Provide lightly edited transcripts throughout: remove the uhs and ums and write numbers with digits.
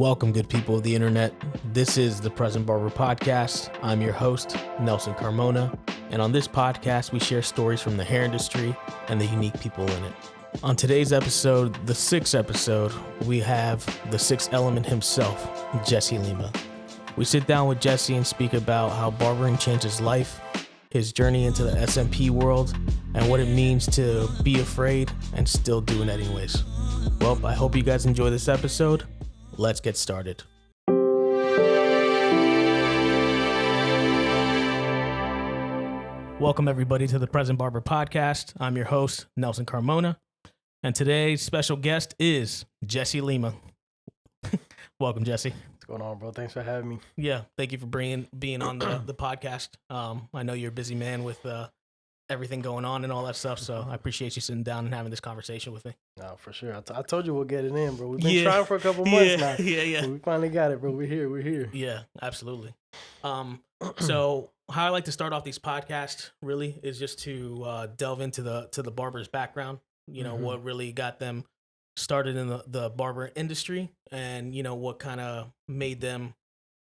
Welcome, good people of the internet. This is the Present Barber Podcast. I'm your host, Nelson Carmona, and on this podcast, we share stories from the hair industry and the unique people in it. On today's episode, the sixth episode, we have the sixth element himself, Jesse Lima. We sit down with Jesse and speak about how barbering changed his life, his journey into the SMP world, and what it means to be afraid and still do it anyways. Well, I hope you guys enjoy this episode. Let's get started. Welcome, everybody, to the Present Barber Podcast. I'm your host, Nelson Carmona, and today's special guest is Jesse Lima. Welcome, Jesse. What's going on, bro? Thanks for having me. Yeah, thank you for being on the podcast. I know you're a busy man with everything going on and all that stuff, so I appreciate you sitting down and having this conversation with me. No, for sure. I told you we'll get it in, bro. We've been trying for a couple months now. Yeah. We finally got it, bro. We're here. Yeah, absolutely. So how I like to start off these podcasts really is just to delve into the barber's background. You know, what really got them started in the barber industry, and you know what kind of made them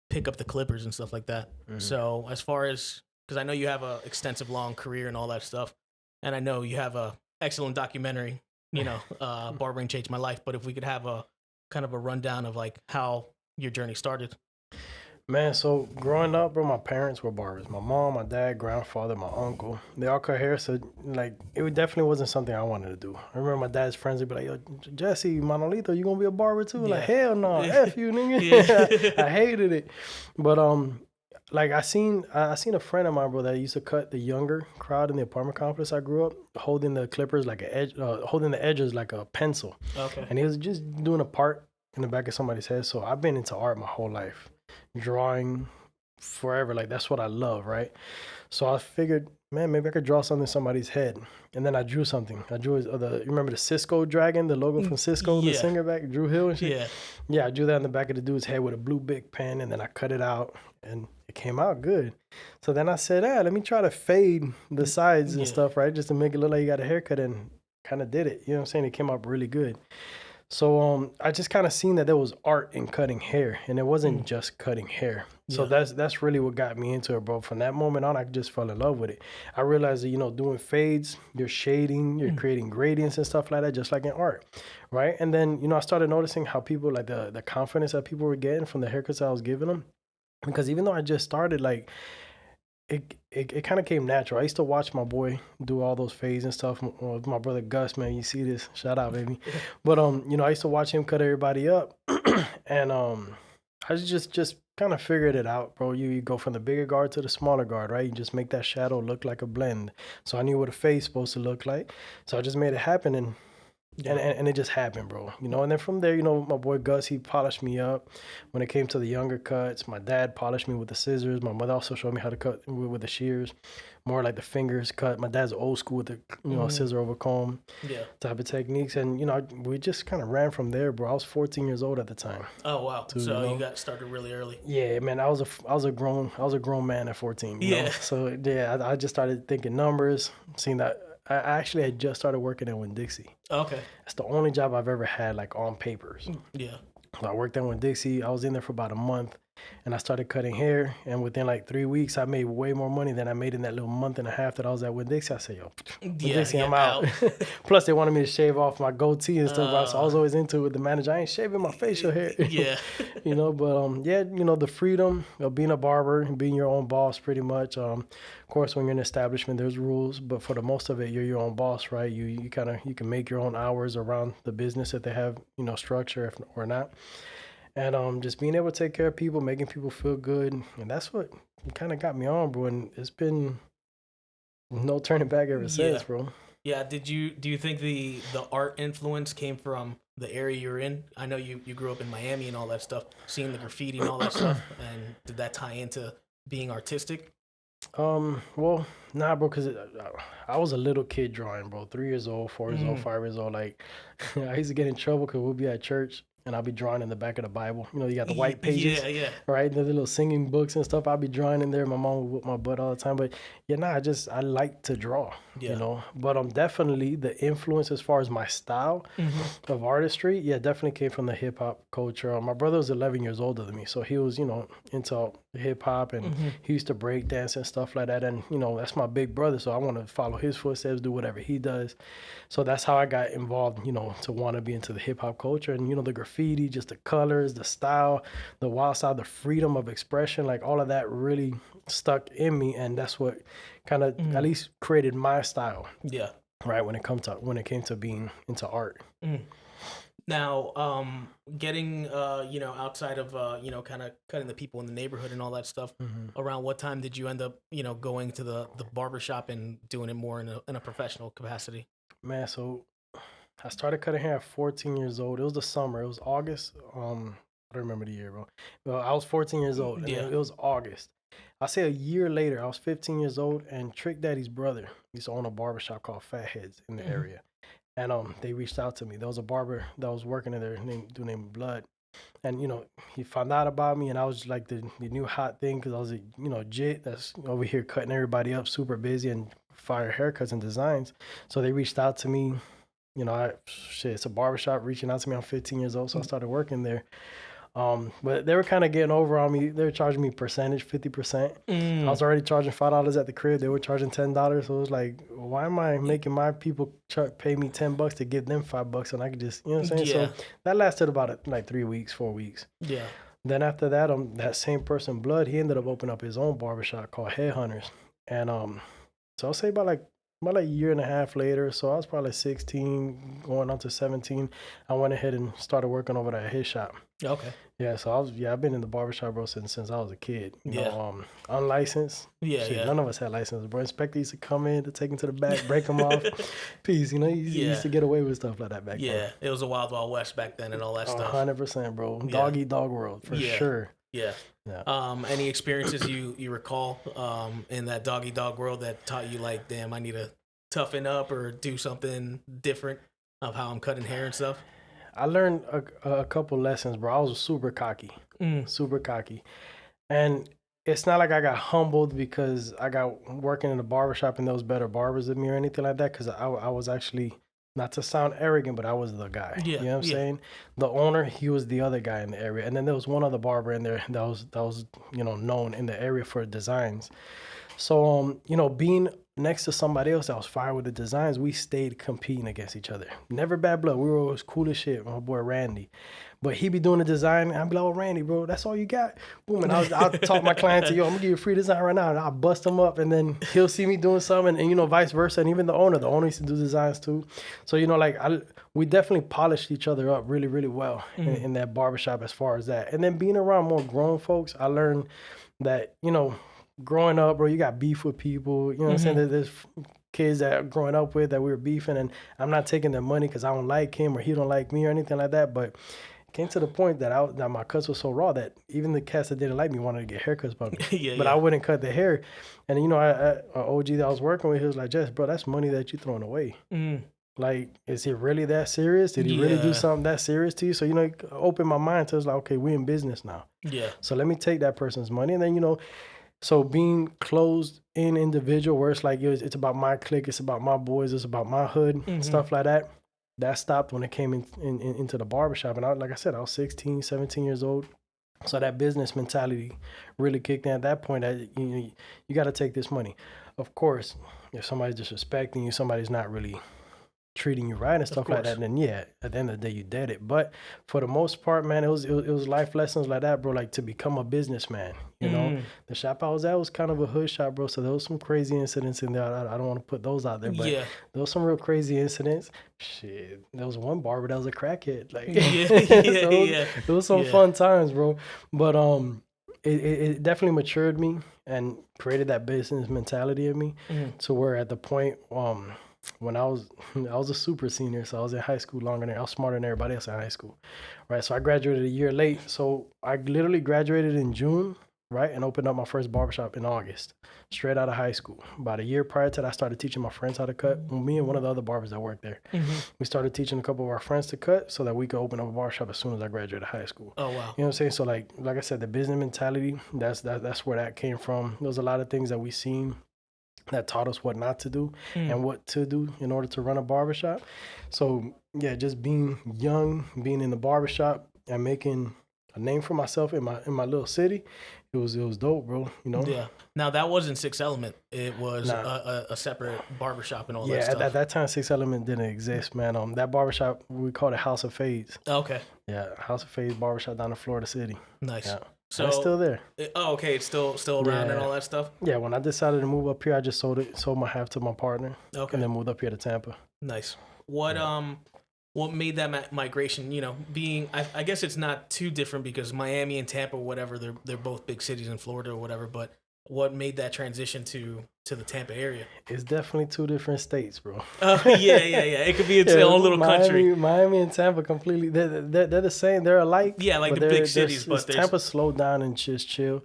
pick up the clippers and stuff like that. So as far as, because I know you have a extensive long career and all that stuff, and I know you have a excellent documentary, you know, Barbering Changed My Life. But if we could have a kind of a rundown of like how your journey started. Man, so growing up, bro, my parents were barbers. My mom, my dad, grandfather, my uncle, they all cut hair. So, like, it definitely wasn't something I wanted to do. I remember my dad's friends would be like, yo, Jesse, Manolito, you gonna be a barber too? Yeah. Like, hell no, F you, nigga. I hated it. But, like, I seen a friend of mine, bro, that used to cut the younger crowd in the apartment complex I grew up, holding the clippers like holding the edges like a pencil. Okay. And he was just doing a part in the back of somebody's head. So I've been into art my whole life. Drawing forever, like that's what I love, right? So I figured, man, maybe I could draw something in somebody's head. And then I drew something. I drew you remember the Cisco dragon, the logo from Cisco, the singer back, Drew Hill and shit? Yeah, I drew that in the back of the dude's head with a blue big pen, and then I cut it out, and it came out good. So then I said, let me try to fade the sides and stuff, right? Just to make it look like you got a haircut, and kind of did it. You know what I'm saying? It came out really good. So I just kind of seen that there was art in cutting hair, and it wasn't just cutting hair. So that's really what got me into it, bro. From that moment on, I just fell in love with it. I realized that, you know, doing fades, you're shading, you're creating gradients and stuff like that, just like in art, right? And then, you know, I started noticing how people, like the confidence that people were getting from the haircuts I was giving them. Because even though I just started, like, it kind of came natural. I used to watch my boy do all those fades and stuff. My brother Gus, man, you see this? Shout out, baby. But you know, I used to watch him cut everybody up, and I just kind of figured it out, bro. You go from the bigger guard to the smaller guard, right? You just make that shadow look like a blend. So I knew what a face supposed to look like. So I just made it happen, and it just happened, bro. You know, and then from there, you know, my boy Gus, he polished me up when it came to the younger cuts. My dad polished me with the scissors. My mother also showed me how to cut with the shears, more like the fingers cut. My dad's old school with the, you know, scissor over comb type of techniques. And, you know, we just kind of ran from there, bro. I was 14 years old at the time. Oh, wow. Too, so you know? you got started really early. Yeah, man, I was a grown man at 14. You know? So, yeah, I just started thinking numbers, seeing that. I actually had just started working at Winn-Dixie. Okay. That's the only job I've ever had, like, on papers. Yeah. So I worked at Winn-Dixie. I was in there for about a month, and I started cutting hair. And within, like, 3 weeks, I made way more money than I made in that little month and a half that I was at Winn-Dixie. I said, yo, Winn-Dixie, I'm out. Plus, they wanted me to shave off my goatee and stuff. So I was always into it with the manager. I ain't shaving my facial hair. You know, but, yeah, you know, the freedom of being a barber and being your own boss pretty much. Of course, when you're in an establishment, there's rules. But for the most of it, you're your own boss, right? You can make your own hours around the business if they have, you know, structure or not. And just being able to take care of people, making people feel good. And that's what kind of got me on, bro. And it's been no turning back ever since, bro. Yeah. Do you think the art influence came from the area you're in? I know you grew up in Miami and all that stuff, seeing the graffiti and all that stuff. And did that tie into being artistic? Well, nah, bro, because I was a little kid drawing, bro. 3 years old, 4 years old, 5 years old. Like, I used to get in trouble because we'll be at church. and I'll be drawing in the back of the Bible. You know, you got the white pages, Yeah. right? The little singing books and stuff. I'll be drawing in there. My mom would whip my butt all the time. But yeah, I like to draw, you know. But definitely the influence as far as my style of artistry, yeah, definitely came from the hip hop culture. My brother was 11 years older than me, so he was, you know, into hip hop, and he used to break dance and stuff like that. And you know, that's my big brother, so I want to follow his footsteps, do whatever he does. So that's how I got involved, you know, to want to be into the hip hop culture. And you know, the graffiti, just the colors, the style, the wild side, the freedom of expression, like all of that really stuck in me, and that's what kind of at least created my style. Yeah. Right, when it came to being into art. Now, getting you know, outside of you know, kind of cutting the people in the neighborhood and all that stuff, around what time did you end up, you know, going to the barbershop and doing it more in a professional capacity? Man, so I started cutting hair at 14 years old. It was the summer. It was August. I don't remember the year, bro. Well, I was 14 years old, and it was August. I say a year later, I was 15 years old, and Trick Daddy's brother used to own a barbershop called Fatheads in the area. And they reached out to me. There was a barber that was working in there named Blood. And, you know, he found out about me, and I was like the new hot thing because I was a, you know, jit that's over here cutting everybody up, super busy and fire haircuts and designs. So they reached out to me. You know, it's a barbershop reaching out to me. I'm 15 years old, so I started working there. But they were kind of getting over on me. They were charging me percentage, 50%. I was already charging $5 at the crib. They were charging $10. So it was like, why am I making my people pay me $10 to give them $5 and I could just, you know what I'm saying? Yeah. So that lasted about like 3 weeks, 4 weeks. Yeah. Then after that, that same person, Blood, he ended up opening up his own barbershop called Headhunters. And so I'll say about a year and a half later, so I was probably 16, going on to 17, I went ahead and started working over there at his shop. Okay. Yeah, so I've been in the barbershop, bro, since I was a kid. You know, unlicensed. Yeah. None of us had licenses, bro. Inspector used to come in to take him to the back, break him off. Peace, you know, he used to get away with stuff like that back then. Yeah, it was a wild, wild west back then and all that stuff. 100%, bro. Dog eat dog world, for sure. Yeah. Any experiences you recall in that dog eat dog world that taught you like, damn, I need to toughen up or do something different of how I'm cutting hair and stuff? I learned a couple lessons, bro. I was super cocky. And it's not like I got humbled because I got working in a barbershop and there was better barbers than me or anything like that, because I was actually, not to sound arrogant, but I was the guy. You know what I'm saying? The owner, he was the other guy in the area. And then there was one other barber in there that was you know, known in the area for designs. So, you know, being next to somebody else that was fire with the designs, we stayed competing against each other. Never bad blood. We were always cool as shit. My boy Randy. But he be doing the design, and I'd be like, oh, Randy, bro, that's all you got? Boom. And I'll talk my client to, yo, I'm going to give you a free design right now. And I'll bust him up, and then he'll see me doing something, and you know, vice versa. And even the owner used to do designs too. So, you know, like, we definitely polished each other up really, really well in that barbershop as far as that. And then being around more grown folks, I learned that, you know, growing up, bro, you got beef with people. You know what I'm saying? There's kids that are growing up with that we were beefing, and I'm not taking their money because I don't like him or he don't like me or anything like that. But it came to the point that my cuts were so raw that even the cats that didn't like me wanted to get haircuts by me. But I wouldn't cut the hair. And, you know, an OG that I was working with, he was like, Jess, bro, that's money that you throwing away. Like, is it really that serious? Did he really do something that serious to you? So, you know, it opened my mind to, like, okay, we're in business now. Yeah. So let me take that person's money. And then, you know, so being closed in individual where it's like, it's about my clique, it's about my boys, it's about my hood, stuff like that. That stopped when it came into the barbershop. And like I said, I was 16, 17 years old. So that business mentality really kicked in at that point. That you got to take this money. Of course, if somebody's disrespecting you, somebody's not really treating you right and stuff like that, then yeah, at the end of the day, you did it. But for the most part, man, it was life lessons like that, bro. Like, to become a businessman, you know. The shop I was at was kind of a hood shop, bro. So there was some crazy incidents in there. I don't want to put those out there, but there was some real crazy incidents. Shit, there was one barber that was a crackhead. Like, there was some fun times, bro. But it definitely matured me and created that business mentality in me to where at the point when I was a super senior, so I was in high school longer than I was smarter than everybody else in high school, right? So I graduated a year late. So I literally graduated in June, right? And opened up my first barbershop in August, straight out of high school. About a year prior to that, I started teaching my friends how to cut. Me and one of the other barbers that worked there. We started teaching a couple of our friends to cut so that we could open up a barbershop as soon as I graduated high school. Oh, wow. You know what I'm saying? So like I said, the business mentality, that's where that came from. There was a lot of things that we seen that taught us what not to do and what to do in order to run a barbershop. So yeah, just being young, being in the barbershop and making a name for myself in my little city, it was dope, bro. You know? Yeah. Now that wasn't Six Element. It was a separate barbershop and all that Yeah, stuff. at that time, Six Element didn't exist, man. That barbershop, we called it House of Fades. Okay. Yeah, House of Fades barbershop down in Florida City. Nice. Yeah. So and it's still there. Okay. It's still around and all that stuff. Yeah, when I decided to move up here, I just sold my half to my partner. Okay. And then moved up here to Tampa. Nice. What made that migration? You know, being I guess it's not too different because Miami and Tampa, whatever, they're both big cities in Florida or whatever. But what made that transition to the Tampa area? It's definitely two different states, bro. Yeah. It could be its own little country. Miami and Tampa completely. They're the same. They're alike. Yeah, like the big cities, but Tampa slowed down and just chill.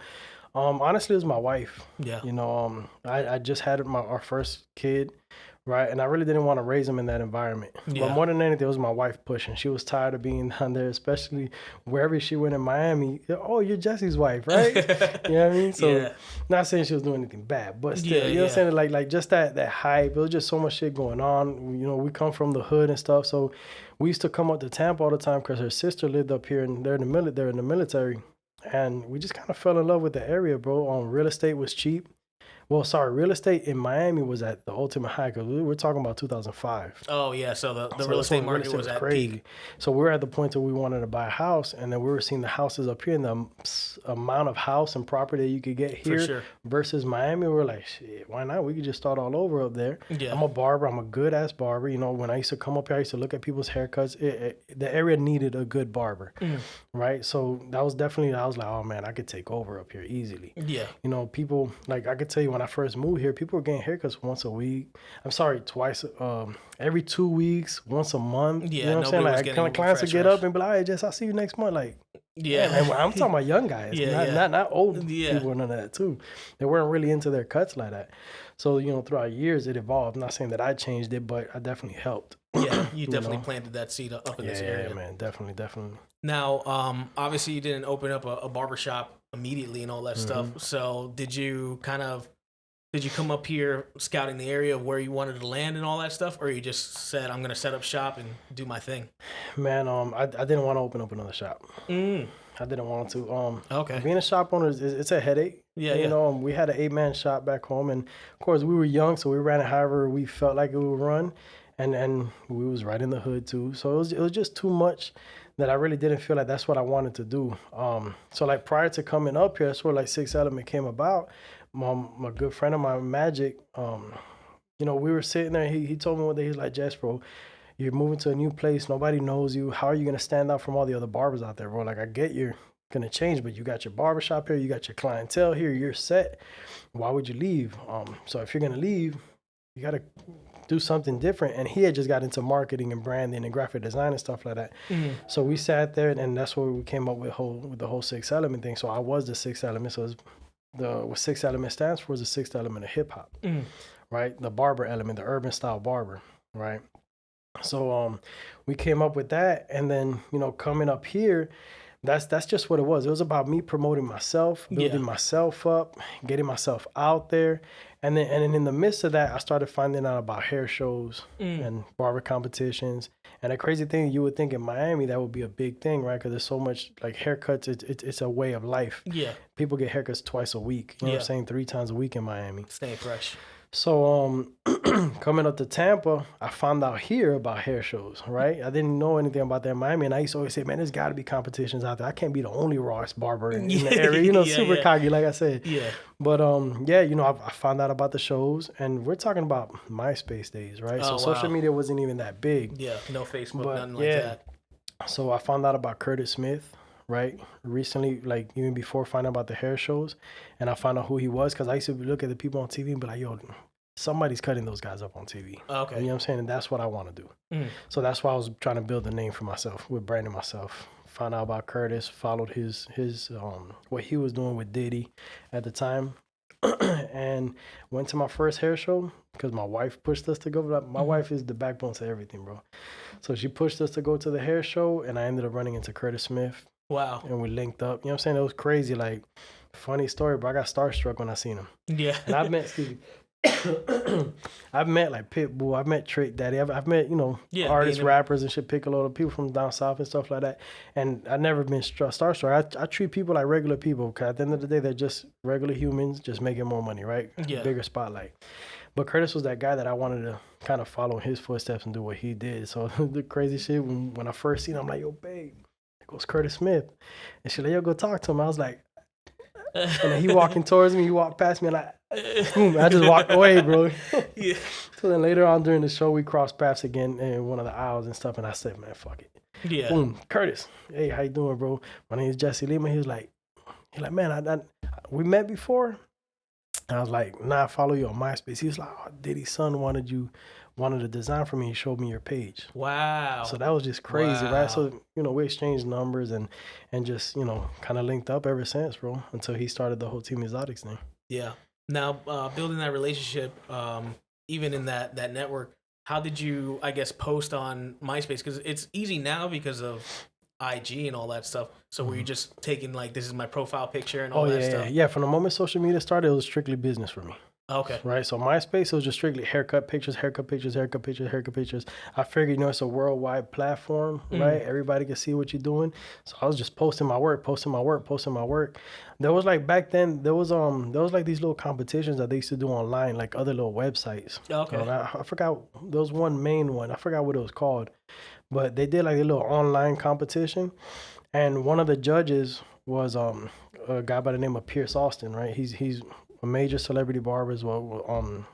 Honestly, it was my wife. Yeah. You know, I just had our first kid. Right, and I really didn't want to raise him in that environment. Yeah. But more than anything, it was my wife pushing. She was tired of being down there, especially wherever she went in Miami. Oh, you're Jesse's wife, right? You know what I mean? So, not saying she was doing anything bad, but still, you know what I'm saying? Like just that hype. It was just so much shit going on. You know, we come from the hood and stuff, so we used to come up to Tampa all the time because her sister lived up here, and they're in the military, and we just kind of fell in love with the area, bro. Real estate was cheap. Well, sorry, real estate in Miami was at the ultimate high because we're talking about 2005. Oh, yeah. So the real estate market was at crazy. Peak. So we were at the point where we wanted to buy a house, and then we were seeing the houses up here and the amount of house and property that you could get here versus Miami. We were like, shit, why not? We could just start all over up there. Yeah. I'm a barber. I'm a good-ass barber. You know, when I used to come up here, I used to look at people's haircuts. The area needed a good barber, right? So that was definitely, I was like, oh, man, I could take over up here easily. Yeah. You know, people, like I could tell you when I first moved here, people were getting haircuts once a week. I'm sorry, twice, every 2 weeks, once a month. Yeah, you know what I'm saying? Like, kind of clients would get up and be like, hey, Jess, I'll see you next month. Like, man, I'm talking about young guys, not old people, none of that too. They weren't really into their cuts like that. So, you know, throughout years, it evolved. I'm not saying that I changed it, but I definitely helped. Yeah, you definitely planted that seed up in this area. Yeah, man, definitely. Now, obviously, you didn't open up a barbershop immediately and all that stuff. So did you come up here scouting the area of where you wanted to land and all that stuff, or you just said, I'm going to set up shop and do my thing? Man, I didn't want to open up another shop. I didn't want to. Okay. Being a shop owner, it's a headache. Yeah, you know, we had an 8-man shop back home, and of course we were young, so we ran it however we felt like it would run, and we was right in the hood too. So it was just too much that I really didn't feel like that's what I wanted to do. So like prior to coming up here, that's where like Six Element came about. My good friend of mine, Magic, you know, we were sitting there. He told me one day, he's like, Jess, bro, you're moving to a new place. Nobody knows you. How are you going to stand out from all the other barbers out there, bro? Like, I get you're going to change, but you got your barbershop here. You got your clientele here. You're set. Why would you leave? So if you're going to leave, you got to do something different. And he had just got into marketing and branding and graphic design and stuff like that. So we sat there, and that's where we came up with the whole Six Element thing. So I was the Six Element. So what Six Element stands for is the sixth element of hip hop, right? The barber element, the urban style barber, right? So we came up with that, and then, you know, coming up here, that's just what it was. It was about me promoting myself, building myself up, getting myself out there. And then in the midst of that, I started finding out about hair shows and barber competitions. And the crazy thing, you would think in Miami that would be a big thing, right? Because there's so much, like, haircuts, it's a way of life. Yeah. People get haircuts twice a week. You know what I'm saying? 3 times a week in Miami. Stay fresh. So coming up to Tampa, I found out here about hair shows, right? I didn't know anything about that in Miami, and I used to always say, man, there's got to be competitions out there. I can't be the only rawest barber in the area, you know, super cocky, like I said. Yeah. But you know, I found out about the shows, and we're talking about MySpace days, right? So social media wasn't even that big. Yeah, no Facebook, nothing like that. So I found out about Curtis Smith, right, recently, like even before finding out about the hair shows, and I found out who he was, because I used to look at the people on TV and be like, yo, somebody's cutting those guys up on TV. Okay. You know what I'm saying? And that's what I want to do. So that's why I was trying to build a name for myself, with branding myself found out about Curtis, followed his what he was doing with Diddy at the time, and went to my first hair show because my wife pushed us to go. My wife is the backbone to everything, bro. So she pushed us to go to the hair show, and I ended up running into Curtis Smith. Wow. And we linked up. You know what I'm saying? It was crazy. Like, funny story, but I got starstruck when I seen him. Yeah. And I've met, I've met like Pitbull. I've met Trick Daddy. I've met, artists, rappers and shit, Piccolo, people from down south and stuff like that. And I've never been starstruck. I treat people like regular people because at the end of the day, they're just regular humans just making more money, right? Yeah. Bigger spotlight. But Curtis was that guy that I wanted to kind of follow his footsteps and do what he did. So the crazy shit, when I first seen him, I'm like, yo, babe, there goes Curtis Smith. And she's like, yo, go talk to him. I was like, and then he walking towards me, he walked past me, and I just walked away, bro. Yeah. So then later on during the show, we crossed paths again in one of the aisles and stuff, and I said, man, fuck it. Yeah. Boom, Curtis, hey, how you doing, bro? My name is Jesse Lima. He was like, man, we met before? I was like, nah, I follow you on MySpace. He was like, oh, Diddy's son wanted to design for me. He showed me your page. Wow. So that was just crazy, right? So, we exchanged numbers and just, kind of linked up ever since, bro, until he started the whole Team Exotics thing. Yeah. Now, building that relationship, even in that network, how did you, I guess, post on MySpace? Because it's easy now because of IG and all that stuff. So were you just taking like, this is my profile picture and all that stuff? Yeah. From the moment social media started, it was strictly business for me. Okay. Right. So MySpace, it was just strictly haircut pictures. I figured, it's a worldwide platform, right? Everybody can see what you're doing. So I was just posting my work. There was like back then, there was like these little competitions that they used to do online, like other little websites. Okay. I forgot, there was one main one. I forgot what it was called. But they did like a little online competition. And one of the judges was a guy by the name of Pierce Austin, right? He's a major celebrity barber as well,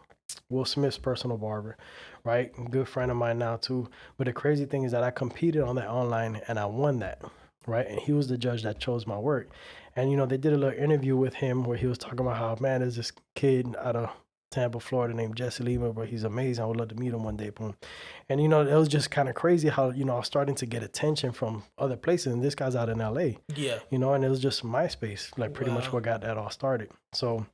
Will Smith's personal barber, right? Good friend of mine now too. But the crazy thing is that I competed on that online and I won that, right? And he was the judge that chose my work. And, they did a little interview with him where he was talking about how, man, there's this kid out of Tampa, Florida named Jesse Lima, but he's amazing. I would love to meet him one day. Boom. And, it was just kind of crazy how, I was starting to get attention from other places. And this guy's out in LA. Yeah. And it was just MySpace, like pretty much what got that all started. So,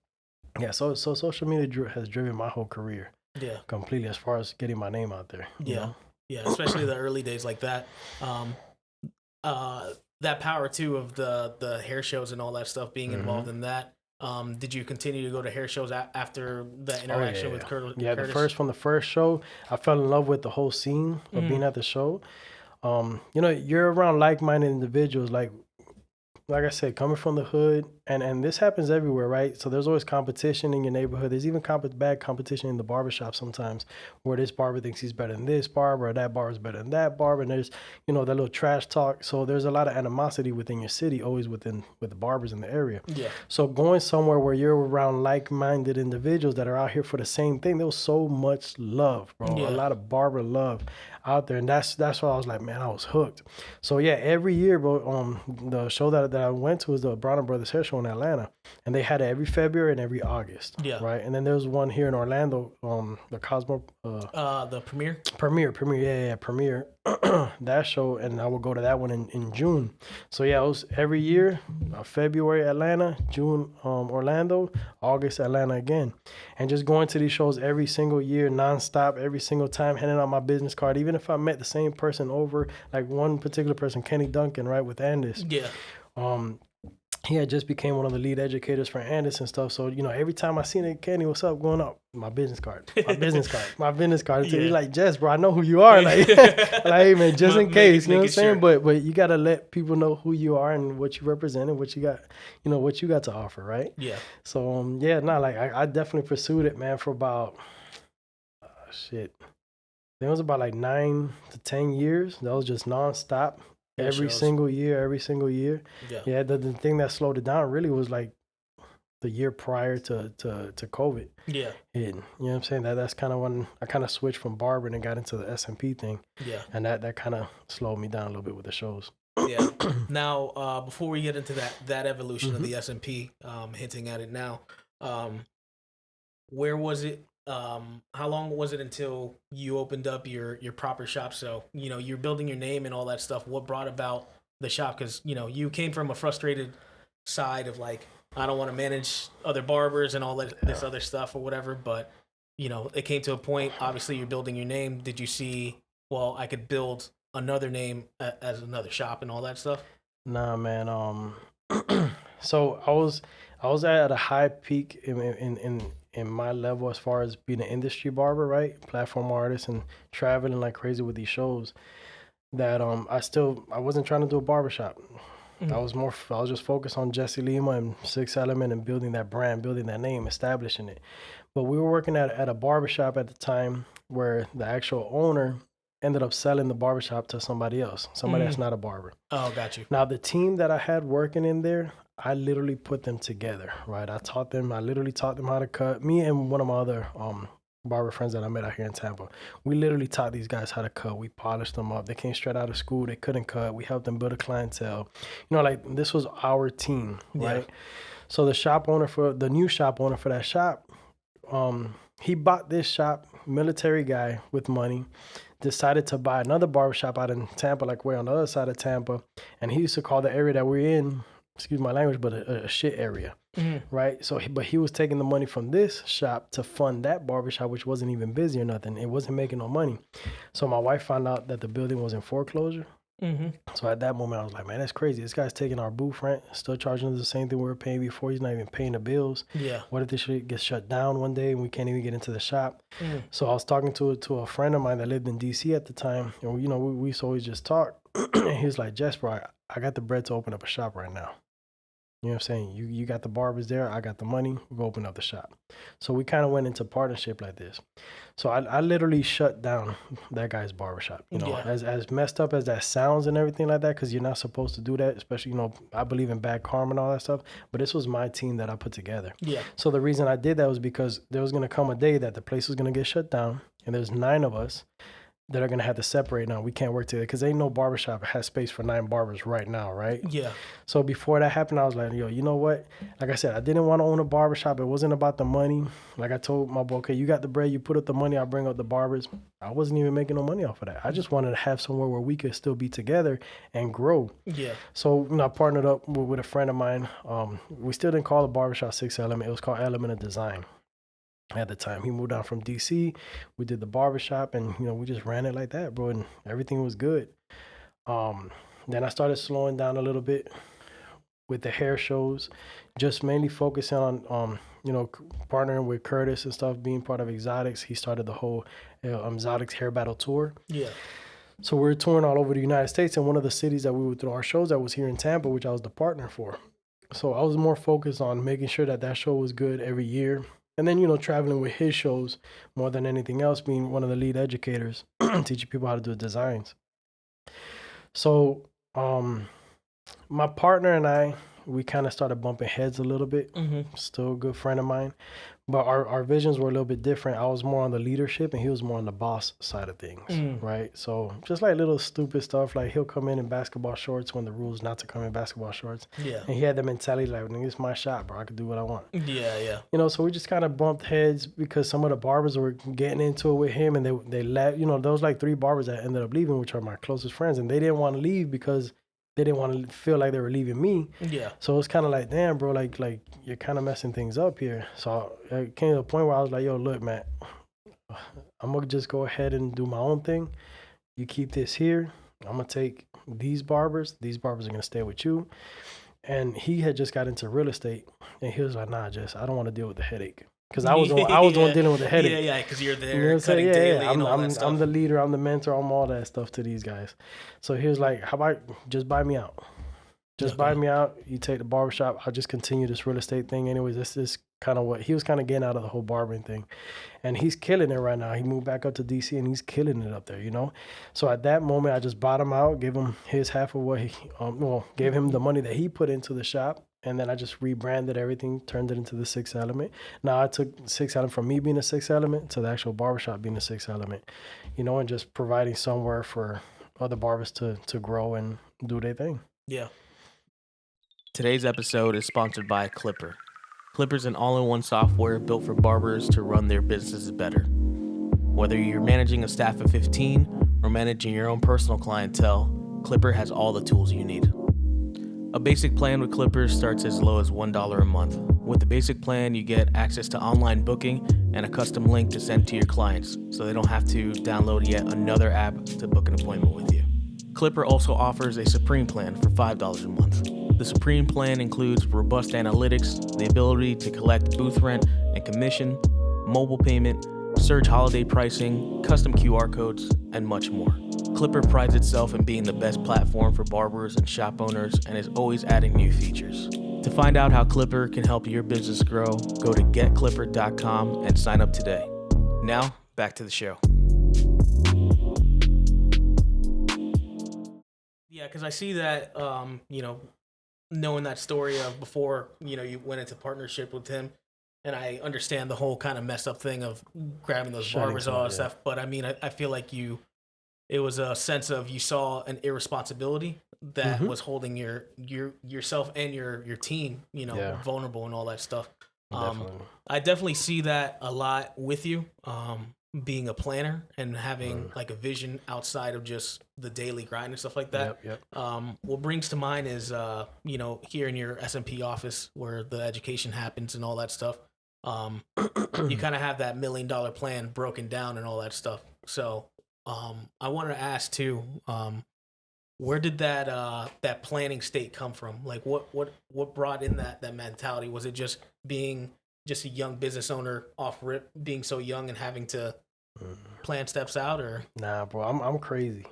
yeah, so social media has driven my whole career. Yeah. Completely as far as getting my name out there. Yeah. Yeah, especially the early days like that. That power too of the hair shows and all that stuff, being involved in that. Did you continue to go to hair shows after the interaction with Curtis? Yeah, from the first show, I fell in love with the whole scene of being at the show. You're around like-minded individuals, like I said, coming from the hood, and this happens everywhere, right? So there's always competition in your neighborhood. There's even bad competition in the barbershop sometimes, where this barber thinks he's better than this barber, or that barber's better than that barber, and there's, that little trash talk. So there's a lot of animosity within your city, always with the barbers in the area. Yeah. So going somewhere where you're around like-minded individuals that are out here for the same thing, there was so much love, bro. Yeah. A lot of barber love out there, and that's why I was like, man, I was hooked. So yeah, every year, bro, the show that I went to was the Brown Brothers Hair Show in Atlanta, and they had it every February and every August. Yeah. Right, and then there was one here in Orlando, the Cosmo, the Premiere, Premiere, that show, and I would go to that one in June. So yeah, it was every year, February Atlanta, June Orlando, August Atlanta again, and just going to these shows every single year, nonstop, every single time, handing out my business card, even if I met the same person over, like one particular person, Kenny Duncan, right, with Andis. Yeah. He had just became one of the lead educators for Andis and stuff. So, every time I seen it, Kenny, what's up, going up? My business card. Until he's like, Jess, bro, I know who you are. Like, hey, man, just in case, you know what I'm saying? But you got to let people know who you are and what you represent and what you got, what you got to offer, right? Yeah. So, I definitely pursued it, man, for about, it was about like 9 to 10 years. That was just nonstop. Every single year. Yeah. The thing that slowed it down really was like the year prior to COVID. Yeah. You know what I'm saying? That's kind of when I kind of switched from barbering and got into the SMP thing. Yeah. And that kind of slowed me down a little bit with the shows. Yeah. Now, before we get into that evolution of the SMP, hinting at it now, where was it? How long was it until you opened up your proper shop? So, you're building your name and all that stuff. What brought about the shop? Because, you know, you came from a frustrated side of like, I don't want to manage other barbers and all this other stuff or whatever. But, you know, it came to a point, obviously you're building your name. Did you see, well, I could build another name as another shop and all that stuff? Nah, man. So I was at a high peak in my level as far as being an industry barber, right? Platform artist and traveling like crazy with these shows. That I wasn't trying to do a barbershop. I was just focused on Jesse Lima and Six Element and building that brand, building that name, establishing it. But we were working at a barbershop at the time where the actual owner ended up selling the barbershop to somebody else, somebody that's not a barber. Oh, got you. Now, the team that I had working in there, I literally put them together, right? I literally taught them how to cut. Me and one of my other barber friends that I met out here in Tampa, we literally taught these guys how to cut. We polished them up. They came straight out of school. They couldn't cut. We helped them build a clientele. You know, like this was our team, right? Yeah. So the new shop owner for that shop, he bought this shop, military guy with money, decided to buy another barbershop out in Tampa, like way on the other side of Tampa. And he used to call the area that we're in, excuse my language, but a shit area, right? So, but he was taking the money from this shop to fund that barbershop, which wasn't even busy or nothing. It wasn't making no money. So my wife found out that the building was in foreclosure. So at that moment, I was like, man, that's crazy. This guy's taking our booth rent, still charging us the same thing we were paying before. He's not even paying the bills. Yeah. What if this shit gets shut down one day and we can't even get into the shop? So I was talking to a friend of mine that lived in D.C. at the time. And, you know, we used to always just talk. And he was like, Jess, bro, I got the bread to open up a shop right now. You know what I'm saying? You got the barbers there. I got the money. We'll go open up the shop. So we kind of went into partnership like this. So I literally shut down that guy's barbershop. You know, as messed up as that sounds and everything like that, because you're not supposed to do that, especially, you know, I believe in bad karma and all that stuff. But this was my team that I put together. Yeah. So the reason I did that was because there was going to come a day that the place was going to get shut down. And there's 9 of us that are going to have to separate now. We can't work together because ain't no barbershop has space for 9 barbers right now, right? Yeah. So before that happened, I was like, yo, you know what? Like I said, I didn't want to own a barbershop. It wasn't about the money. Like I told my boy, okay, you got the bread, you put up the money, I'll bring up the barbers. I wasn't even making no money off of that. I just wanted to have somewhere where we could still be together and grow. Yeah. So, you know, I partnered up with a friend of mine. We still didn't call the barbershop Six Element. It was called Element of Design. At the time, he moved down from DC. We did the barbershop, and you know, we just ran it like that, bro, and everything was good. Then I started slowing down a little bit with the hair shows, just mainly focusing on you know, partnering with Curtis and stuff, being part of Exotics. He started the whole Exotics Hair Battle Tour. Yeah. So we were touring all over the United States, and one of the cities that we would throw our shows at was here in Tampa, which I was the partner for. So I was more focused on making sure that show was good every year. And then, you know, traveling with his shows more than anything else, being one of the lead educators, teaching people how to do designs. So my partner and I, we kind of started bumping heads a little bit. Still a good friend of mine. But our visions were a little bit different. I was more on the leadership and he was more on the boss side of things, right? So just like little stupid stuff, like he'll come in basketball shorts when the rule's not to come in basketball shorts. Yeah. And he had the mentality like, it's my shop, bro. I can do what I want. Yeah, yeah. You know, so we just kind of bumped heads because some of the barbers were getting into it with him and they left. You know, there was like 3 barbers that ended up leaving, which are my closest friends. And they didn't want to leave because they didn't want to feel like they were leaving me. Yeah. So it's kind of like, damn, bro, like you're kind of messing things up here. So it came to a point where I was like, yo, look, man, I'm going to just go ahead and do my own thing. You keep this here. I'm going to take these barbers. These barbers are going to stay with you. And he had just got into real estate. And he was like, nah, Jess, I don't want to deal with the headache. Because I was the one dealing with the headache. Yeah, because you're there, you know, cutting daily and all that stuff. I'm the leader, I'm the mentor, I'm all that stuff to these guys. So he was like, how about just buy me out? Just buy me out. You take the barbershop. I'll just continue this real estate thing. Anyways, this is kind of what he was kind of getting out of the whole barbering thing. And he's killing it right now. He moved back up to DC and he's killing it up there, you know? So at that moment, I just bought him out, gave him his half of what he, gave him the money that he put into the shop. And then I just rebranded everything, turned it into the Six Element. Now I took Six Element from me being a Six Element to the actual barbershop being a Six Element, you know, and just providing somewhere for other barbers to grow and do their thing. Yeah. Today's episode is sponsored by Clipper. Clipper's an all-in-one software built for barbers to run their businesses better. Whether you're managing a staff of 15 or managing your own personal clientele, Clipper has all the tools you need. A basic plan with Clipper starts as low as $1 a month. With the basic plan, you get access to online booking and a custom link to send to your clients, so they don't have to download yet another app to book an appointment with you. Clipper also offers a Supreme plan for $5 a month. The Supreme plan includes robust analytics, the ability to collect booth rent and commission, mobile payment, surge holiday pricing, custom QR codes, and much more. Clipper prides itself in being the best platform for barbers and shop owners and is always adding new features. To find out how Clipper can help your business grow, go to getclipper.com and sign up today. Now, back to the show. Yeah, because I see that, knowing that story of before, you went into partnership with him, and I understand the whole kind of messed up thing of grabbing those barbers and all that stuff. But I mean, I feel like it was a sense of you saw an irresponsibility that was holding yourself and your team, vulnerable and all that stuff. I definitely see that a lot with you, being a planner and having like a vision outside of just the daily grind and stuff like that. Yep. What brings to mind is, here in your S&P office where the education happens and all that stuff. You kind of have that $1 million plan broken down and all that stuff. So, I wanted to ask too, where did that planning state come from? Like what brought in that mentality? Was it just being just a young business owner off rip, being so young and having to plan steps out, or? Nah, bro, I'm crazy.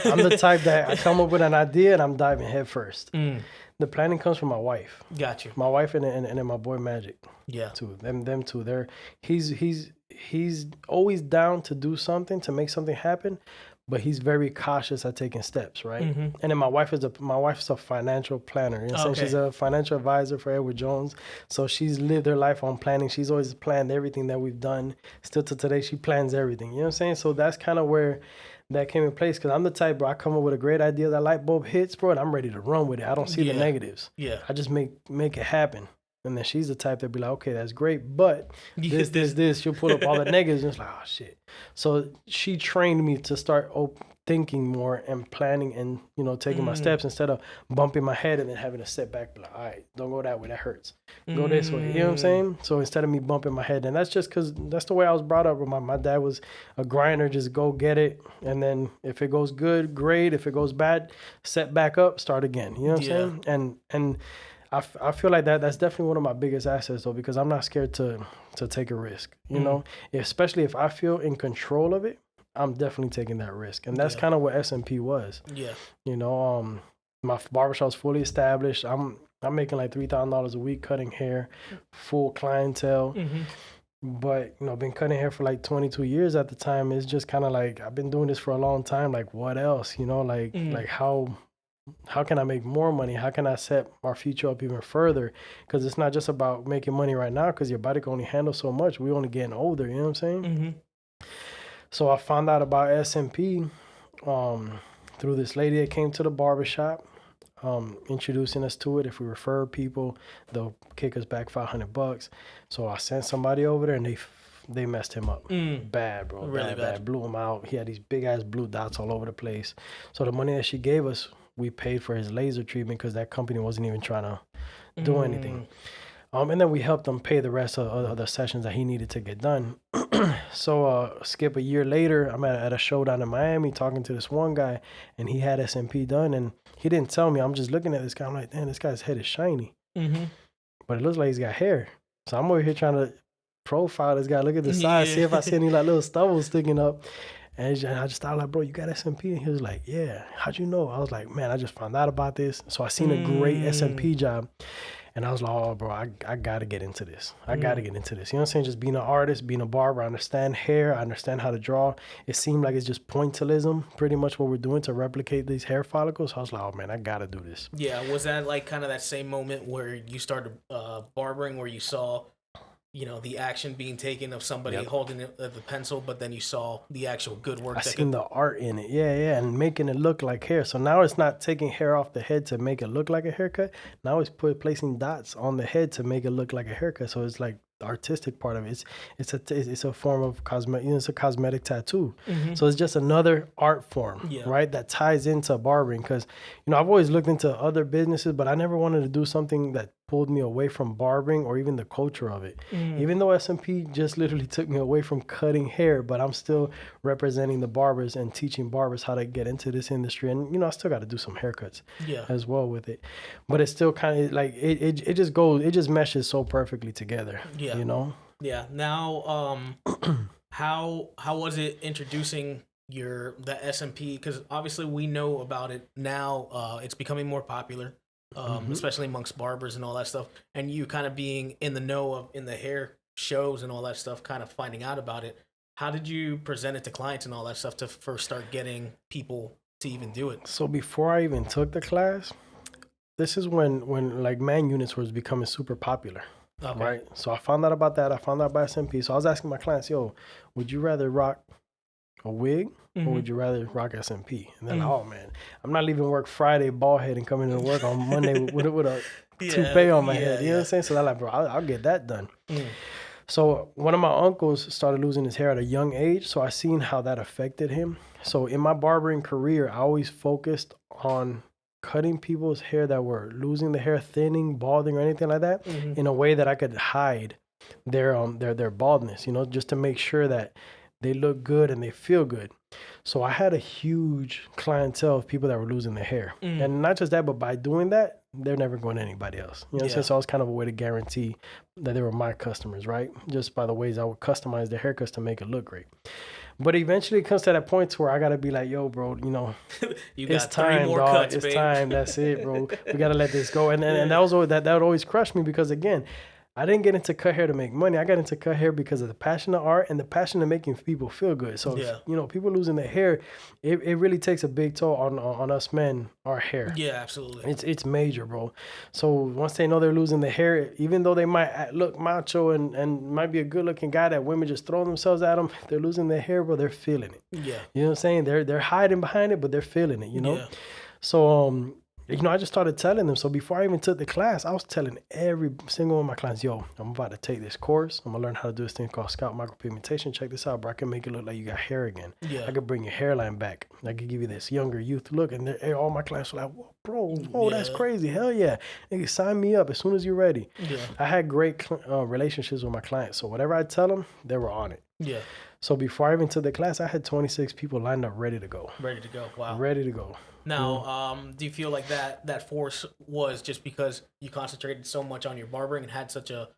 I'm the type that I come up with an idea and I'm diving head first. The planning comes from my wife. Got you. My wife and then my boy Magic. Yeah. Too. Them two. He's always down to do something, to make something happen, but he's very cautious at taking steps, right? And then my wife's a financial planner. So she's a financial advisor for Edward Jones. So she's lived her life on planning. She's always planned everything that we've done. Still to today, she plans everything. You know what I'm saying? So that's kind of where that came in place, because I'm the type, bro, I come up with a great idea, that light bulb hits, bro, and I'm ready to run with it. I don't see the negatives. Yeah. I just make it happen. And then she's the type that be like, okay, that's great, but this, she'll pull up all the negatives, and it's like, oh, shit. So she trained me to start thinking more and planning and, taking my steps instead of bumping my head and then having to step back, like, all right, don't go that way, that hurts. Go this way, you know what I'm saying? So instead of me bumping my head, and that's just because that's the way I was brought up. My dad was a grinder, just go get it, and then if it goes good, great. If it goes bad, set back up, start again, you know what I'm saying? And I feel like that's definitely one of my biggest assets, though, because I'm not scared to take a risk, especially if I feel in control of it. I'm definitely taking that risk. And that's kind of what S&P was. Yeah. My barbershop's fully established. I'm making like $3,000 a week cutting hair, full clientele. But, been cutting hair for like 22 years at the time. It's just kind of like, I've been doing this for a long time. Like, what else? Like how can I make more money? How can I set our future up even further? Because it's not just about making money right now, because your body can only handle so much. We're only getting older, you know what I'm saying? So I found out about S&P through this lady that came to the barbershop, introducing us to it. If we refer people, they'll kick us back $500. So I sent somebody over there, and they messed him up. Bad, bro. Really bad. Blew him out. He had these big-ass blue dots all over the place. So the money that she gave us, we paid for his laser treatment, because that company wasn't even trying to do anything. And then we helped him pay the rest of the sessions that he needed to get done. So skip a year later, I'm at a show down in Miami talking to this one guy, and he had S&P done, and he didn't tell me. I'm just looking at this guy. I'm like, damn, this guy's head is shiny. But it looks like he's got hair. So I'm over here trying to profile this guy, look at the side, see if I see any like little stubble sticking up. And I just thought, like, bro, you got S&P? And he was like, yeah. How'd you know? I was like, man, I just found out about this. So I seen a great S&P job. And I was like, oh, bro, I got to get into this. I got to get into this. You know what I'm saying? Just being an artist, being a barber, I understand hair. I understand how to draw. It seemed like it's just pointillism, pretty much what we're doing to replicate these hair follicles. So I was like, oh, man, I got to do this. Yeah. Was that like kind of that same moment where you started barbering, where you saw, the action being taken of somebody holding the pencil, but then you saw the actual good work. I seen the art in it. Yeah. And making it look like hair. So now it's not taking hair off the head to make it look like a haircut. Now it's placing dots on the head to make it look like a haircut. So it's like artistic part of it. It's a form of cosmetic. It's a cosmetic tattoo. Mm-hmm. So it's just another art form, right? That ties into barbering. Because I've always looked into other businesses, but I never wanted to do something that pulled me away from barbering or even the culture of it. Even though SMP just literally took me away from cutting hair, but I'm still representing the barbers and teaching barbers how to get into this industry. And I still got to do some haircuts as well with it. But it's still kind of like it just meshes so perfectly together. Yeah. Yeah. Now, how was it introducing the SMP? Because obviously we know about it now. It's becoming more popular. Especially amongst barbers and all that stuff, and you kind of being in the know of in the hair shows and all that stuff, kind of finding out about it. How did you present it to clients and all that stuff to first start getting people to even do it? So before I even took the class, this is when like man units was becoming super popular. Okay. Right. So I found out about that. I found out about SMP. So I was asking my clients, yo, would you rather rock a wig or would you rather rock SMP? And then, oh man, I'm not leaving work Friday bald head and coming to work on Monday with a toupee on my head. You know what I'm saying? So they're like, bro, I'll get that done. So one of my uncles started losing his hair at a young age. So I seen how that affected him. So in my barbering career, I always focused on cutting people's hair that were losing the hair, thinning, balding, or anything like that in a way that I could hide their baldness, just to make sure that they look good and they feel good. So I had a huge clientele of people that were losing their hair. And not just that, but by doing that, they're never going to anybody else. You know what I'm saying? So it was kind of a way to guarantee that they were my customers, right? Just by the ways I would customize their haircuts to make it look great. But eventually it comes to that point to where I got to be like, yo, bro, you it's got time, 3 more dog. cuts, it's babe. time. That's it, bro. We got to let this go. And that was always, that would always crush me because, again, I didn't get into cut hair to make money. I got into cut hair because of the passion of art and the passion of making people feel good. So, if, people losing their hair, it really takes a big toll on us men, our hair. Yeah, absolutely. It's major, bro. So once they know they're losing their hair, even though they might look macho and might be a good looking guy that women just throw themselves at them, if they're losing their hair, bro, they're feeling it. Yeah. You know what I'm saying? They're hiding behind it, but they're feeling it, Yeah. So, I just started telling them. So before I even took the class, I was telling every single one of my clients, yo, I'm about to take this course. I'm going to learn how to do this thing called scalp micropigmentation. Check this out, bro. I can make it look like you got hair again. Yeah. I could bring your hairline back. I could give you this younger youth look. And all my clients were like, whoa, that's crazy. Hell yeah. Nigga, sign me up as soon as you're ready. Yeah. I had great relationships with my clients. So whatever I tell them, they were on it. Yeah. So before I even took the class, I had 26 people lined up ready to go. Ready to go. Wow. Ready to go. Now, do you feel like that force was just because you concentrated so much on your barbering and had such a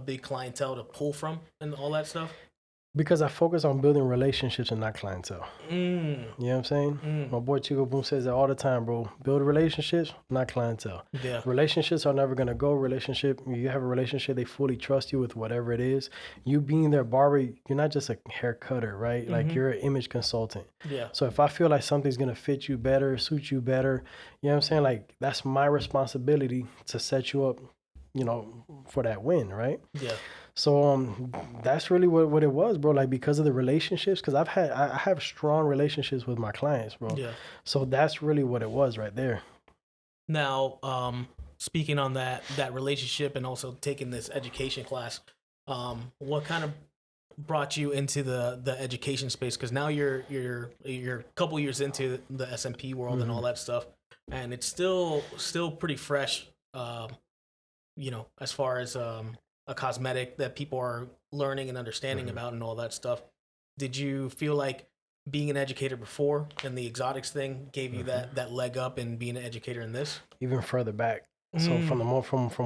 big clientele to pull from and all that stuff? Because I focus on building relationships and not clientele. You know what I'm saying? My boy Chico Boom says that all the time, bro. Build relationships, not clientele. Yeah. Relationships are never going to go. You have a relationship, they fully trust you with whatever it is. You being their barber, you're not just a hair cutter, right? Like you're an image consultant. Yeah. So if I feel like something's going to fit you better, suit you better, you know what I'm saying? Like that's my responsibility to set you up, for that win, right? Yeah. So that's really what it was, bro. Like because of the relationships, because I have strong relationships with my clients, bro. Yeah. So that's really what it was right there. Now, speaking on that relationship and also taking this education class, what kind of brought you into the education space? Because now you're a couple years into the SMP world and all that stuff, and it's still pretty fresh. As far as a cosmetic that people are learning and understanding about and all that stuff. Did you feel like being an educator before and the exotics thing gave you that leg up in being an educator in this? Even further back. So from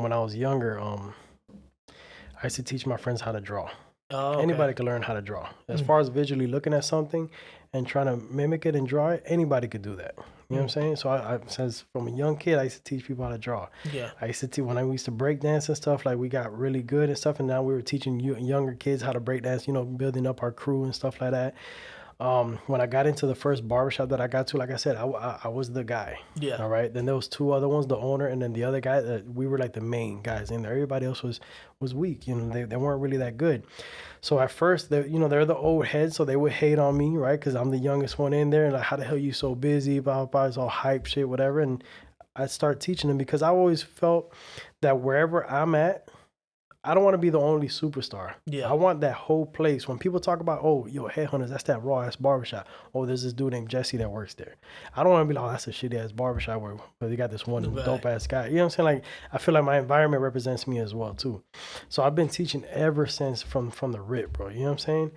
when I was younger, I used to teach my friends how to draw. Oh, okay. Anybody could learn how to draw. As far as visually looking at something and trying to mimic it and draw it, anybody could do that. You know what I'm saying? So I since from a young kid, I used to teach people how to draw. Yeah. I used to teach when I used to break dance and stuff, like we got really good and stuff. And now we were teaching younger kids how to break dance, building up our crew and stuff like that. When I got into the first barbershop that I got to, like I said, I was the guy. Yeah. All right. Then there was 2 other ones, the owner and then the other guy. We were like the main guys in there. Everybody else was weak. They weren't really that good. So at first, they're the old heads, so they would hate on me, right? Because I'm the youngest one in there, and like, how the hell you so busy? Blah, blah, it's all hype shit, whatever. And I'd start teaching them because I always felt that wherever I'm at, I don't want to be the only superstar. Yeah. I want that whole place. When people talk about, oh, yo, Headhunters, that's that raw ass barbershop. Oh, there's this dude named Jesse that works there. I don't want to be like, oh, that's a shitty ass barbershop where they got this one dope ass guy. You know what I'm saying? Like, I feel like my environment represents me as well too. So I've been teaching ever since from the rip, bro. You know what I'm saying?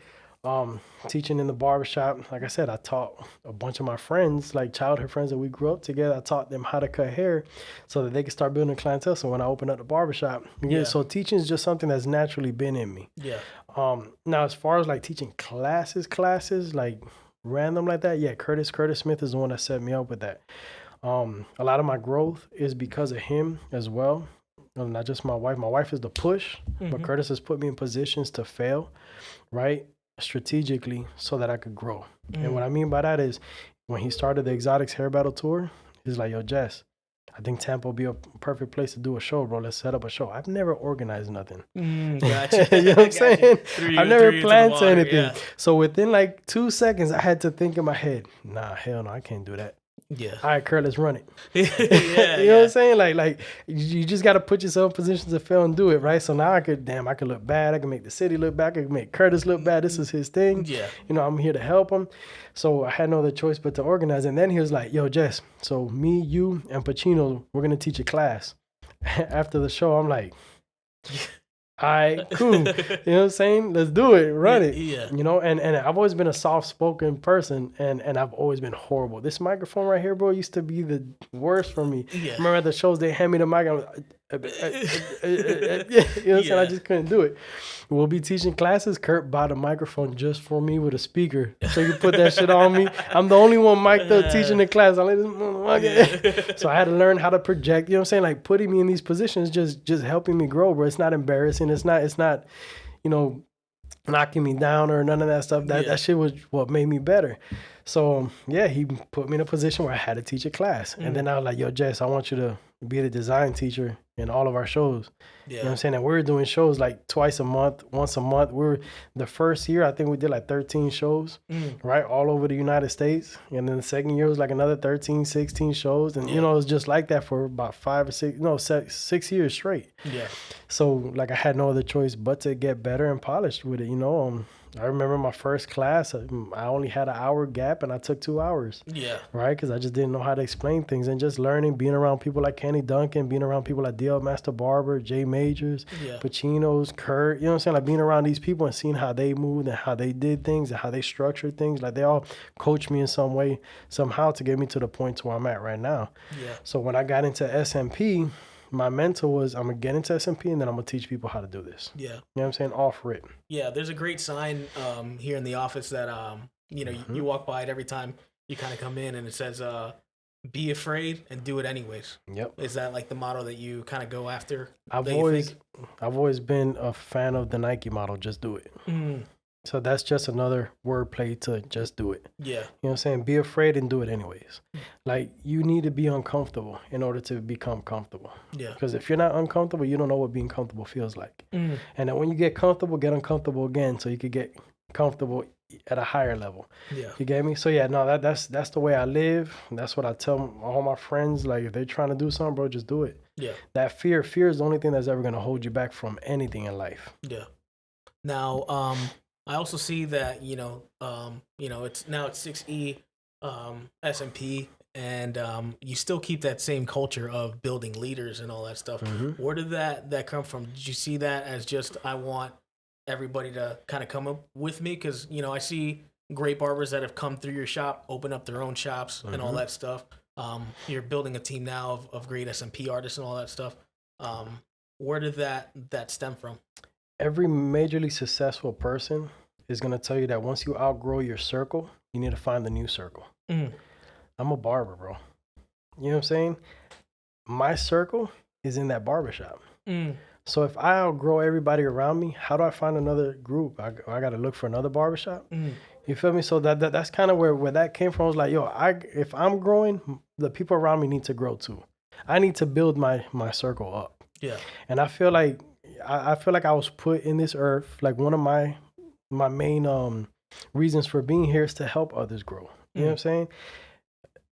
Teaching in the barbershop. Like I said, I taught a bunch of my friends, like childhood friends that we grew up together. I taught them how to cut hair so that they could start building a clientele. So when I open up the barbershop, so teaching is just something that's naturally been in me. Yeah. Now as far as like teaching classes, like random like that, yeah, Curtis Smith is the one that set me up with that. A lot of my growth is because of him as well. Not just my wife. My wife is the push, but Curtis has put me in positions to fail, right? Strategically so that I could grow. And what I mean by that is when he started the Exotics Hair Battle Tour, he's like, yo, Jess, I think Tampa will be a perfect place to do a show, bro. Let's set up a show. I've never organized nothing. Gotcha. You know what I'm saying? I've never planned to anything. Yeah. So within like 2 seconds, I had to think in my head, nah, hell no, I can't do that. Yeah. All right, Kurt, let's run it. Yeah, you know what I'm saying? Like you just got to put yourself in positions to fail and do it, right? So now I could look bad. I can make the city look bad. I can make Curtis look bad. This is his thing. Yeah. You know, I'm here to help him. So I had no other choice but to organize. And then he was like, yo, Jess, so me, you, and Pacino, we're going to teach a class. After the show, I'm like, all right, cool. You know what I'm saying? Let's do it. Run it. Yeah. You know, and I've always been a soft-spoken person, and I've always been horrible. This microphone right here, bro, used to be the worst for me. Yeah. Remember at the shows, they hand me the mic, I was you know what I'm saying? I just couldn't do it. We'll be teaching classes. Kurt bought a microphone just for me with a speaker. So you put that shit on me. I'm the only one mic'd up teaching the class. I'm like, this motherfucker. So I had to learn how to project. You know what I'm saying? Like putting me in these positions, just helping me grow, bro. It's not embarrassing. It's not, you know, knocking me down or none of that stuff. That shit was what made me better. So yeah, he put me in a position where I had to teach a class. And then I was like, yo, Jess, I want you to be the design teacher in all of our shows. Yeah. You know what I'm saying? And we were doing shows like twice a month, once a month. The first year, I think we did like 13 shows, right? All over the United States. And then the second year was like another 13, 16 shows. And, you know, it was just like that for about 6 years straight. Yeah. So like I had no other choice but to get better and polished with it, you know. I remember my first class, I only had an hour gap and I took 2 hours. Yeah. Right? Because I just didn't know how to explain things and just learning, being around people like Kenny Duncan, being around people like DL Master Barber, Jay Majors, Pacino's, Kurt, you know what I'm saying? Like being around these people and seeing how they moved and how they did things and how they structured things. Like they all coached me in some way, somehow to get me to the point to where I'm at right now. Yeah. So when I got into SMP, my mentor was, I'm going to get into SMP and then I'm going to teach people how to do this. Yeah. You know what I'm saying? Off rip. Yeah. There's a great sign here in the office that, you know, you walk by it every time you kind of come in and it says, be afraid and do it anyways. Yep. Is that like the motto that you kind of go after? I've always been a fan of the Nike model, just do it. So that's just another wordplay to just do it. Yeah. You know what I'm saying? Be afraid and do it anyways. Like you need to be uncomfortable in order to become comfortable. Yeah. Because if you're not uncomfortable, you don't know what being comfortable feels like. And then when you get comfortable, get uncomfortable again so you could get comfortable at a higher level. Yeah. You get me? So yeah, no, that's the way I live. That's what I tell all my friends. Like if they're trying to do something, bro, just do it. Yeah. That fear is the only thing that's ever going to hold you back from anything in life. Yeah. Now, I also see that, you know, it's 6E, SMP, and you still keep that same culture of building leaders and all that stuff. Where did that come from? Did you see that as just, I want everybody to kind of come up with me? Because, you know, I see great barbers that have come through your shop, open up their own shops and all that stuff. You're building a team now of great SMP artists and all that stuff. Where did that stem from? Every majorly successful person is going to tell you that once you outgrow your circle, you need to find the new circle. I'm a barber, bro. You know what I'm saying? My circle is in that barbershop. So if I outgrow everybody around me, how do I find another group? I got to look for another barbershop. You feel me? So that's kind of where that came from. I was like, yo, if I'm growing, the people around me need to grow too. I need to build my circle up. Yeah. And I feel like I was put in this earth, like one of my main reasons for being here is to help others grow. You know what I'm saying?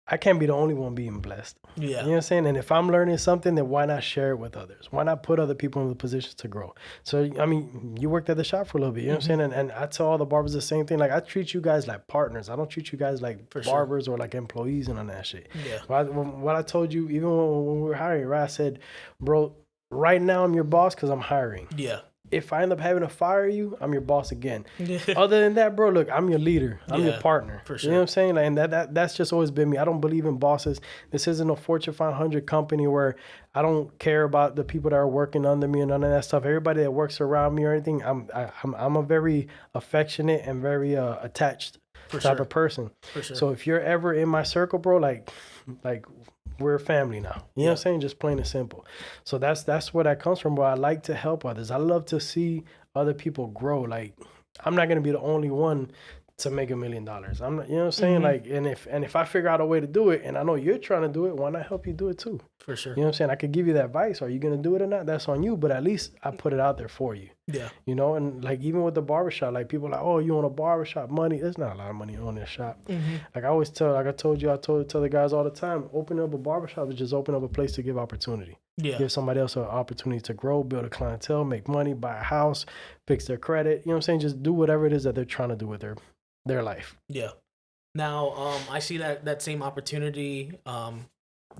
I can't be the only one being blessed. Yeah. You know what I'm saying? And if I'm learning something, then why not share it with others? Why not put other people in the positions to grow? So, I mean, you worked at the shop for a little bit, you know what I'm saying? And I tell all the barbers the same thing. Like, I treat you guys like partners. I don't treat you guys like barbers or like employees and all that shit. Yeah. What I told you, even when we were hiring, right? I said, bro, right now I'm your boss because I'm hiring. Yeah. If I end up having to fire you, I'm your boss again. Other than that, bro, look, I'm your leader. I'm your partner. For sure. You know what I'm saying? Like, and that's just always been me. I don't believe in bosses. This isn't a Fortune 500 company where I don't care about the people that are working under me and none of that stuff. Everybody that works around me or anything, I'm a very affectionate and very attached type of person. For sure. So if you're ever in my circle, bro, like we're a family now. You know what I'm saying? Just plain and simple. So that's where that comes from, bro. I like to help others. I love to see other people grow. Like, I'm not gonna be the only one to make $1 million. I'm not, you know what I'm saying? Like, and if I figure out a way to do it, and I know you're trying to do it, why not help you do it too? For sure. You know what I'm saying? I could give you that advice. Are you gonna do it or not? That's on you. But at least I put it out there for you. Yeah. You know, and like even with the barbershop, like people are like, oh, you own a barbershop? Money. There's not a lot of money on this shop. Like I always tell, like I tell the guys all the time, opening up a barbershop is just open up a place to give opportunity. Yeah. Give somebody else an opportunity to grow, build a clientele, make money, buy a house, fix their credit. You know what I'm saying? Just do whatever it is that they're trying to do with their life. Yeah. Now, I see that same opportunity,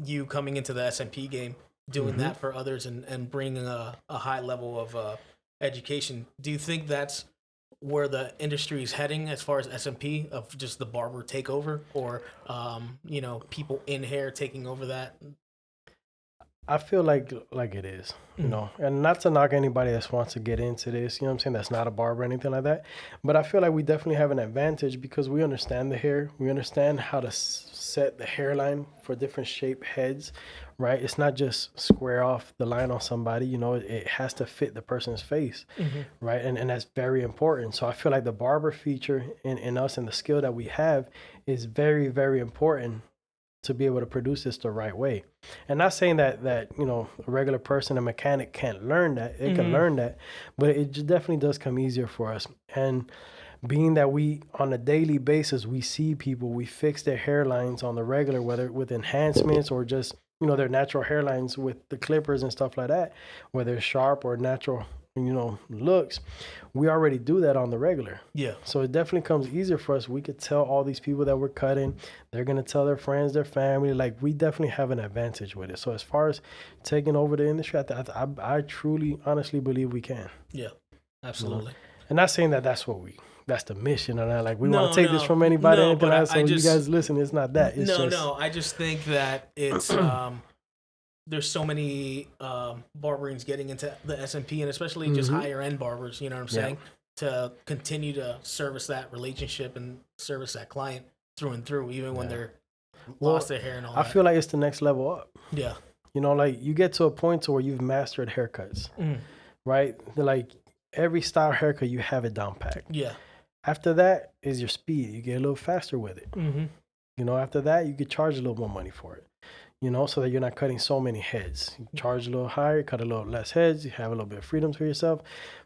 you coming into the S&P game, doing that for others and bringing a high level of education. Do you think that's where the industry is heading as far as S&P, of just the barber takeover, or people in hair taking over that? I feel like it is, you know, and not to knock anybody that wants to get into this, you know what I'm saying, that's not a barber or anything like that. But I feel like we definitely have an advantage because we understand the hair. We understand how to set the hairline for different shape heads, right? It's not just square off the line on somebody, you know, it has to fit the person's face, right? And that's very important. So I feel like the barber feature in us and the skill that we have is very, very important to be able to produce this the right way. And not saying that you know, a regular person, a mechanic can't learn that. It can learn that, but it just definitely does come easier for us. And being that we, on a daily basis, we see people, we fix their hairlines on the regular, whether with enhancements or just, you know, their natural hairlines with the clippers and stuff like that, whether it's sharp or natural, you know, looks, we already do that on the regular. Yeah. So it definitely comes easier for us. We could tell all these people that we're cutting, they're going to tell their friends, their family, like we definitely have an advantage with it. So as far as taking over the industry, I truly, honestly believe we can. Yeah, absolutely. You know? And not saying that that's the mission or not. Like we want to take this from anybody or anything else. So you guys listen, it's not that. It's I just think that it's, there's so many barberings getting into the S&P, and especially just higher end barbers, you know what I'm saying, to continue to service that relationship and service that client through and through, even when they're lost their hair and all that. I feel like it's the next level up. Yeah. You know, like you get to a point to where you've mastered haircuts, right? Like every style haircut, you have it down packed. Yeah. After that is your speed. You get a little faster with it. You know, after that, you could charge a little more money for it. You know, so that you're not cutting so many heads. You charge a little higher, cut a little less heads. You have a little bit of freedom for yourself.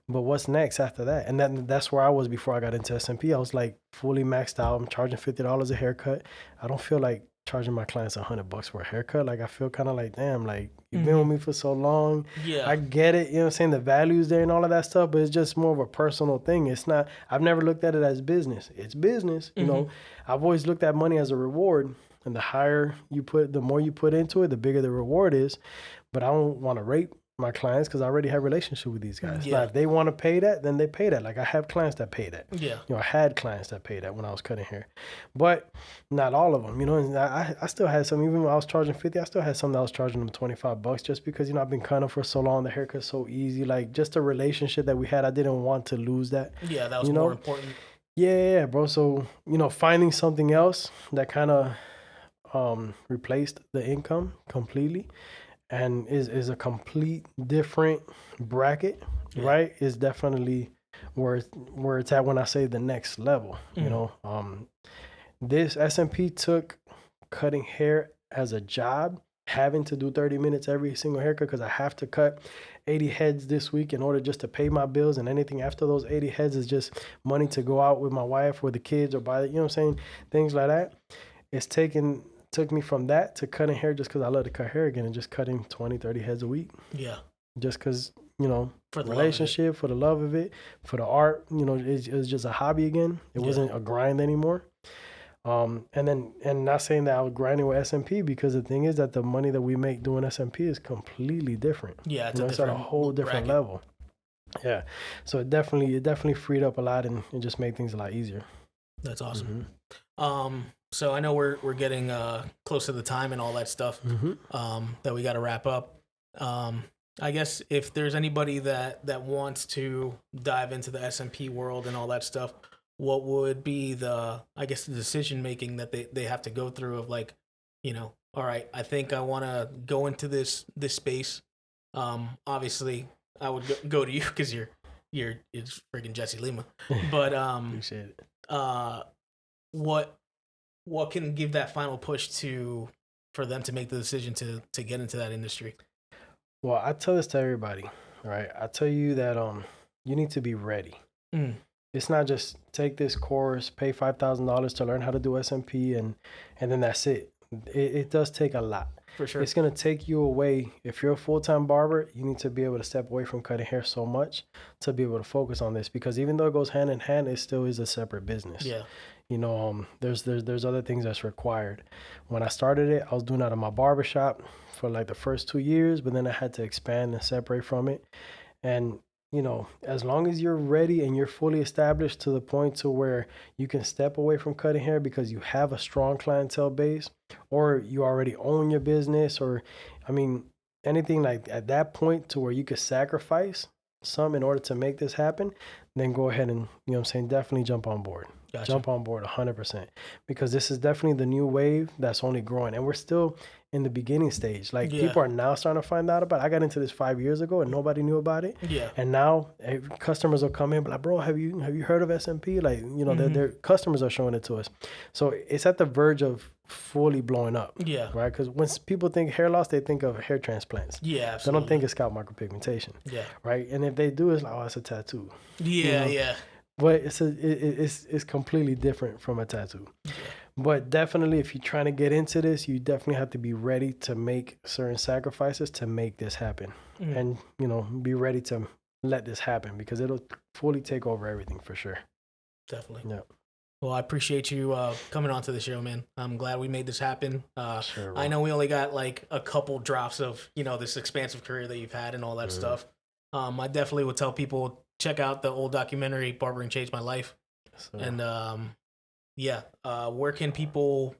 But what's next after that? And that's where I was before I got into S&P. I was like fully maxed out. I'm charging $50 a haircut. I don't feel like charging my clients $100 for a haircut. Like I feel kind of like, damn, like you've been with me for so long. Yeah. I get it. You know what I'm saying? The value's there and all of that stuff, but it's just more of a personal thing. It's not, I've never looked at it as business. It's business. You know, I've always looked at money as a reward. And the higher you put, the more you put into it, the bigger the reward is. But I don't want to rape my clients because I already have a relationship with these guys. Yeah. Now, if they want to pay that, then they pay that. Like I have clients that pay that. Yeah. You know, I had clients that paid that when I was cutting hair, but not all of them. You know, and I still had some. Even when I was charging $50, I still had some that I was charging them $25 just because, you know, I've been cutting for so long. The haircut's so easy. Like just a relationship that we had, I didn't want to lose that. Yeah, that was more important. Yeah, bro. So, you know, finding something else that kind of replaced the income completely and is a complete different bracket, right? Is definitely where it's at when I say the next level. You know, this S&P took cutting hair as a job, having to do 30 minutes every single haircut because I have to cut 80 heads this week in order just to pay my bills, and anything after those 80 heads is just money to go out with my wife or the kids or buy, you know what I'm saying, things like that. It's taken took me from that to cutting hair just because I love to cut hair again and just cutting 20, 30 heads a week. Yeah. Just because, you know, For the relationship, for the love of it, for the art, you know, it was just a hobby again. It wasn't a grind anymore. And not saying that I was grinding with SMP, because the thing is that the money that we make doing SMP is completely different. Yeah, it's at a whole different level. Yeah. So it definitely freed up a lot, and it just made things a lot easier. That's awesome. So I know we're getting close to the time and all that stuff that we got to wrap up. I guess if there's anybody that wants to dive into the SMP world and all that stuff, what would be the decision making that they have to go through of, like, you know, all right, I think I want to go into this space. Obviously I would go to you because it's freaking Jesse Lima. But appreciate it. What can give that final push for them to make the decision to get into that industry? Well, I tell this to everybody, right? I tell you that you need to be ready. It's not just take this course, pay $5,000 to learn how to do SMP, and then that's it. It does take a lot. For sure. It's going to take you away. If you're a full-time barber, you need to be able to step away from cutting hair so much to be able to focus on this, because even though it goes hand in hand, it still is a separate business. Yeah. You know, there's other things that's required. When I started it, I was doing that in my barbershop for like the first 2 years, but then I had to expand and separate from it. And, you know, as long as you're ready and you're fully established to the point to where you can step away from cutting hair because you have a strong clientele base, or you already own your business, or, I mean, anything like at that point to where you could sacrifice some in order to make this happen, then go ahead and, you know what I'm saying, definitely jump on board. Gotcha. Jump on board 100%, because this is definitely the new wave that's only growing, and we're still in the beginning stage. Like, people are now starting to find out about it. I got into this 5 years ago and nobody knew about it. Yeah. And now customers will come in, but like, bro, have you heard of SMP? Like, you know, their customers are showing it to us. So it's at the verge of fully blowing up. Yeah. Right? Because when people think hair loss, they think of hair transplants. Yeah, absolutely. They don't think it's scalp micropigmentation. Yeah. Right? And if they do, it's like, oh, it's a tattoo. Yeah, you know? Yeah. But it's completely different from a tattoo. Yeah. But definitely, if you're trying to get into this, you definitely have to be ready to make certain sacrifices to make this happen. And, you know, be ready to let this happen, because it'll fully take over everything for sure. Definitely. Yeah. Well, I appreciate you coming on to the show, man. I'm glad we made this happen. Sure, I know we only got like a couple drops of, you know, this expansive career that you've had and all that stuff. I definitely would tell people, check out the old documentary, Barbering Changed My Life. So. And where can people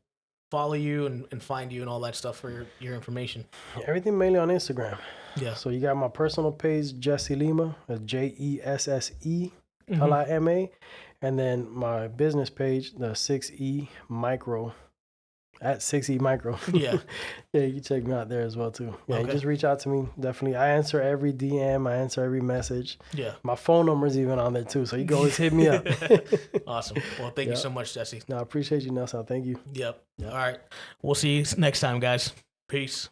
follow you and find you and all that stuff for your information? Everything mainly on Instagram. Yeah. So you got my personal page, Jesse Lima, Jesse Lima, and then my business page, the 6E Micro, at 6E Micro. Yeah. Yeah, you can check me out there as well too. Yeah, okay. You just reach out to me. Definitely. I answer every DM. I answer every message. Yeah. My phone number is even on there too, so you can always hit me up. Awesome. Well, thank you so much, Jesse. No, I appreciate you, Nelson. Thank you. Yep. All right. We'll see you next time, guys. Peace.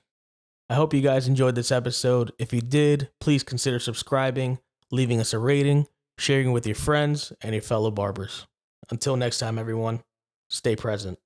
I hope you guys enjoyed this episode. If you did, please consider subscribing, leaving us a rating, sharing with your friends and your fellow barbers. Until next time, everyone, stay present.